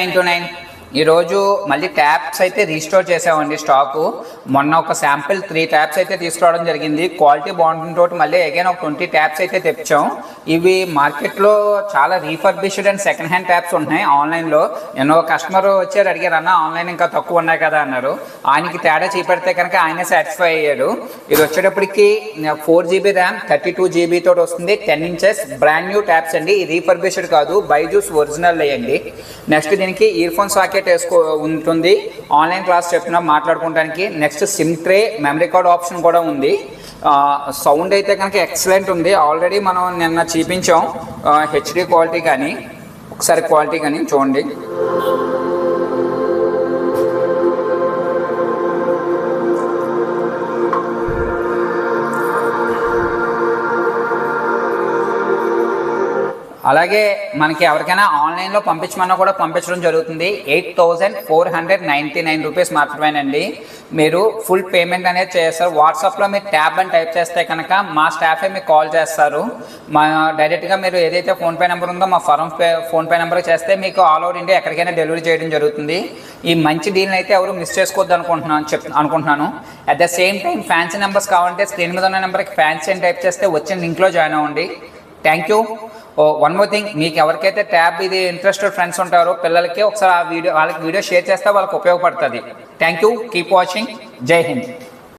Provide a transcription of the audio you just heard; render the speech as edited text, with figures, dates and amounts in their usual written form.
929. ఈరోజు మళ్ళీ ట్యాప్స్ అయితే రీస్టోర్ చేసామండి స్టాకు. మొన్న ఒక శాంపిల్ 3 ట్యాప్స్ అయితే తీసుకురావడం జరిగింది. క్వాలిటీ బాగుంటుంది. మళ్ళీ అగైన్ ఒక 20 ట్యాప్స్ అయితే తెప్పించాం. ఇవి మార్కెట్లో చాలా refurbished and second hand taps ఉన్నాయి ఆన్లైన్లో. నేను కస్టమర్ వచ్చారు, అడిగారు అన్న ఆన్లైన్ ఇంకా తక్కువ ఉన్నాయి కదా అన్నారు. ఆయనకి తేడా చూపెడితే కనుక ఆయనే సాటిస్ఫై అయ్యారు. ఇది వచ్చేటప్పటికి 4GB ర్యామ్ 32GB తోటి వస్తుంది. 10 ఇంచెస్ బ్రాండ్ న్యూ ట్యాప్స్ అండి. ఈ రీఫర్బిష్డ్ కాదు, బైజూస్ ఒరిజినల్ అయ్యండి. నెక్స్ట్ దీనికి ఇయర్ ఫోన్ సాకెట్ ఉంటుంది. ఆన్లైన్ క్లాస్ చెప్తున్నా మాట్లాడుకోవడానికి. Next SIM tray, memory card option కూడా ఉంది. సౌండ్ అయితే కనుక ఎక్సలెంట్ ఉంది. ఆల్రెడీ మనం నిన్న చూపించాం హెచ్డి క్వాలిటీ. కానీ ఒకసారి క్వాలిటీ కానీ చూడండి. అలాగే మనకి ఎవరికైనా ఆన్లైన్లో పంపించమన్నా కూడా పంపించడం జరుగుతుంది. 8,499 రూపీస్ మాత్రమేనండి. మీరు ఫుల్ పేమెంట్ అనేది చేస్తారు. వాట్సాప్లో మీరు ట్యాబ్ అని టైప్ చేస్తే కనుక మా స్టాఫే మీకు కాల్ చేస్తారు. డైరెక్ట్గా మీరు ఏదైతే ఫోన్పే నెంబర్ ఉందో మా ఫోన్పే నెంబర్ చేస్తే మీకు ఆల్ ఓవర్ ఇండియా ఎక్కడికైనా డెలివరీ చేయడం జరుగుతుంది. ఈ మంచి డీల్ని అయితే ఎవరు మిస్ చేసుకోవద్దు అనుకుంటున్నాను. At the same time fancy numbers కావాలంటే స్క్రీన్ మీద ఉన్న నెంబర్కి ఫ్యాన్సీ అని టైప్ చేస్తే వచ్చిన లింక్లో జాయిన్ అవ్వండి. Thank you. One more thing, మీకు ఎవరికైతే ట్యాబ్ ఇది ఇంట్రెస్టెడ్ ఫ్రెండ్స్ ఉంటారో పిల్లలకి ఒకసారి వాళ్ళకి వీడియో షేర్ చేస్తే వాళ్ళకి ఉపయోగపడుతుంది. Thank you. Keep watching. జై హింద్.